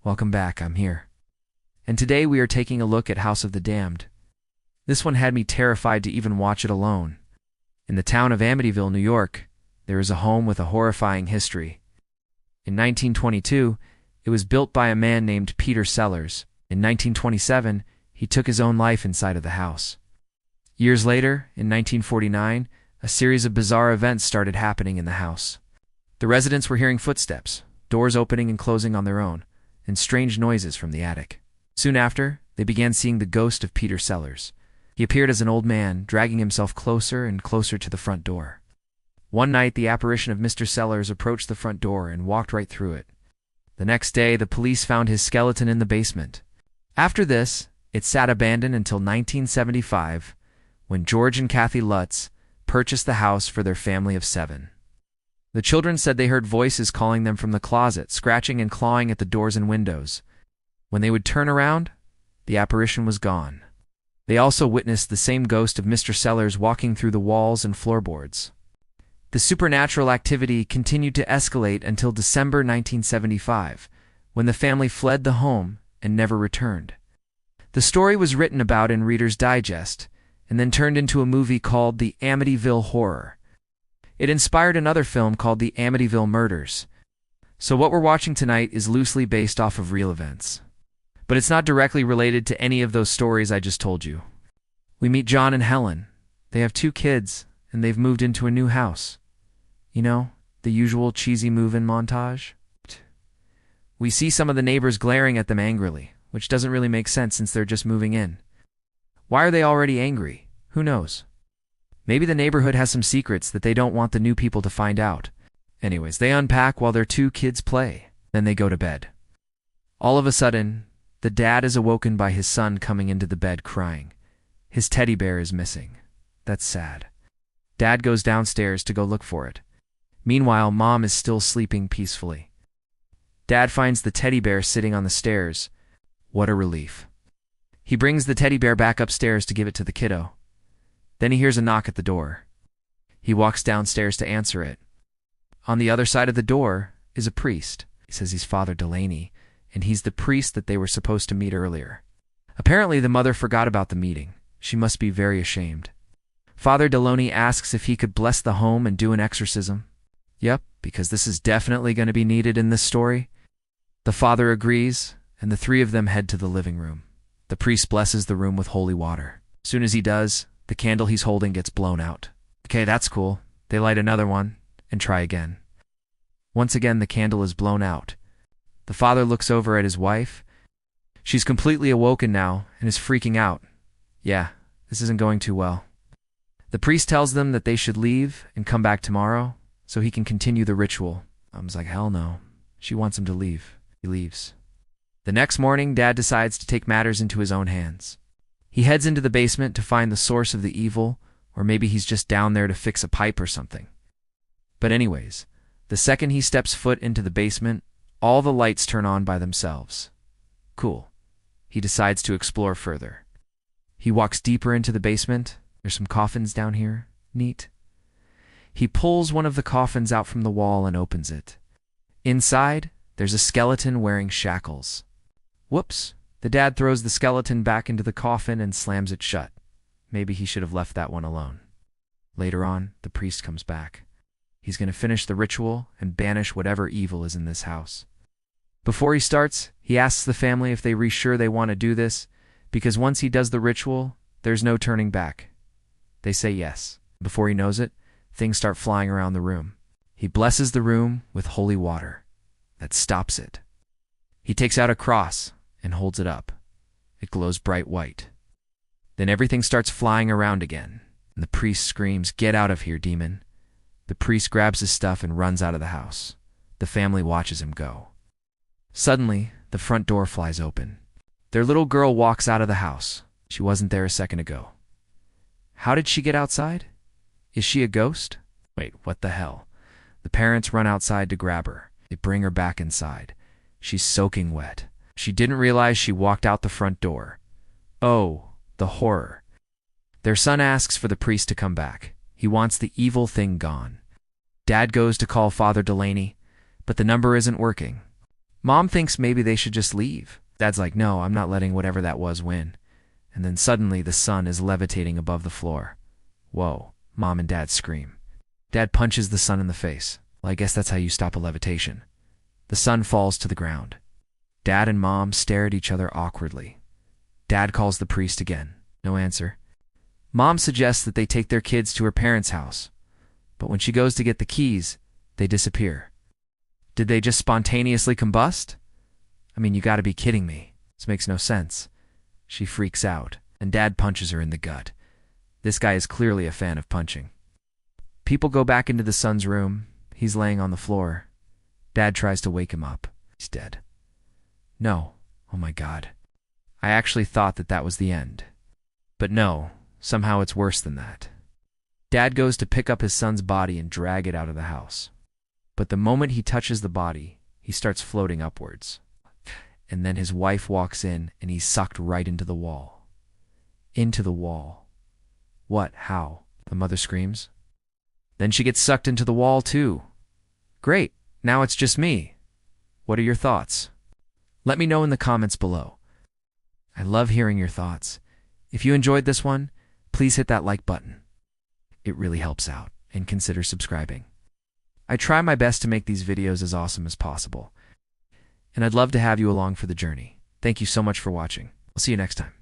Welcome back, I'm here. And today we are taking a look at House of the Damned. This one had me terrified to even watch it alone. In the town of Amityville, New York, there is a home with a horrifying history. In 1922, it was built by a man named Peter Sellers. In 1927, he took his own life inside of the house. Years later, in 1949, a series of bizarre events started happening in the house. The residents were hearing footsteps, doors opening and closing on their own, and strange noises from the attic. Soon after, they began seeing the ghost of Peter Sellers. He appeared as an old man, dragging himself closer and closer to the front door. One night, the apparition of Mr. Sellers approached the front door and walked right through it. The next day, the police found his skeleton in the basement. After this, it sat abandoned until 1975, when George and Kathy Lutz purchased the house for their family of 7. The children said they heard voices calling them from the closet, scratching and clawing at the doors and windows. When they would turn around, the apparition was gone. They also witnessed the same ghost of Mr. Sellers walking through the walls and floorboards. The supernatural activity continued to escalate until December 1975, when the family fled the home and never returned. The story was written about in Reader's Digest, and then turned into a movie called The Amityville Horror. It inspired another film called The Amityville Murders. So what we're watching tonight is loosely based off of real events. But it's not directly related to any of those stories I just told you. We meet John and Helen. They have 2 kids, and they've moved into a new house. You know, the usual cheesy move-in montage. We see some of the neighbors glaring at them angrily, which doesn't really make sense since they're just moving in. Why are they already angry? Who knows? Maybe the neighborhood has some secrets that they don't want the new people to find out. Anyways, they unpack while their 2 kids play. Then they go to bed. All of a sudden, the dad is awoken by his son coming into the bed crying. His teddy bear is missing. That's sad. Dad goes downstairs to go look for it. Meanwhile, Mom is still sleeping peacefully. Dad finds the teddy bear sitting on the stairs. What a relief. He brings the teddy bear back upstairs to give it to the kiddo. Then he hears a knock at the door. He walks downstairs to answer it. On the other side of the door is a priest. He says he's Father Delaney, and he's the priest that they were supposed to meet earlier. Apparently, the mother forgot about the meeting. She must be very ashamed. Father Delaney asks if he could bless the home and do an exorcism. Yep, because this is definitely going to be needed in this story. The father agrees, and the 3 of them head to the living room. The priest blesses the room with holy water. As soon as he does, the candle he's holding gets blown out. Okay, that's cool. They light another one and try again. Once again, the candle is blown out. The father looks over at his wife. She's completely awoken now and is freaking out. Yeah, this isn't going too well. The priest tells them that they should leave and come back tomorrow so he can continue the ritual. Mom's like, hell no. She wants him to leave. He leaves. The next morning, Dad decides to take matters into his own hands. He heads into the basement to find the source of the evil, or maybe he's just down there to fix a pipe or something. But anyways, the second he steps foot into the basement, all the lights turn on by themselves. Cool. He decides to explore further. He walks deeper into the basement. There's some coffins down here. Neat. He pulls one of the coffins out from the wall and opens it. Inside, there's a skeleton wearing shackles. Whoops. The dad throws the skeleton back into the coffin and slams it shut. Maybe he should have left that one alone. Later on, the priest comes back. He's going to finish the ritual and banish whatever evil is in this house. Before he starts, he asks the family if they're sure they want to do this, because once he does the ritual, there's no turning back. They say yes. Before he knows it, things start flying around the room. He blesses the room with holy water. That stops it. He takes out a cross and holds it up. It glows bright white. Then everything starts flying around again, and the priest screams, "Get out of here, demon." The priest grabs his stuff and runs out of the house. The family watches him go. Suddenly, the front door flies open. Their little girl walks out of the house. She wasn't there a second ago. How did she get outside? Is she a ghost? Wait, what the hell? The parents run outside to grab her. They bring her back inside. She's soaking wet. She didn't realize she walked out the front door. Oh, the horror. Their son asks for the priest to come back. He wants the evil thing gone. Dad goes to call Father Delaney, but the number isn't working. Mom thinks maybe they should just leave. Dad's like, no, I'm not letting whatever that was win. And then suddenly the sun is levitating above the floor. Whoa, Mom and Dad scream. Dad punches the sun in the face. Well, I guess that's how you stop a levitation. The sun falls to the ground. Dad and Mom stare at each other awkwardly. Dad calls the priest again. No answer. Mom suggests that they take their kids to her parents' house. But when she goes to get the keys, they disappear. Did they just spontaneously combust? I mean, you gotta be kidding me. This makes no sense. She freaks out, and Dad punches her in the gut. This guy is clearly a fan of punching. People go back into the son's room. He's laying on the floor. Dad tries to wake him up. He's dead. No. Oh my God. I actually thought that that was the end. But no, somehow it's worse than that. Dad goes to pick up his son's body and drag it out of the house. But the moment he touches the body, he starts floating upwards. And then his wife walks in and he's sucked right into the wall. Into the wall. What? How? The mother screams. Then she gets sucked into the wall too. Great, now it's just me. What are your thoughts? Let me know in the comments below. I love hearing your thoughts. If you enjoyed this one, please hit that like button. It really helps out, and consider subscribing. I try my best to make these videos as awesome as possible, and I'd love to have you along for the journey. Thank you so much for watching. I'll see you next time.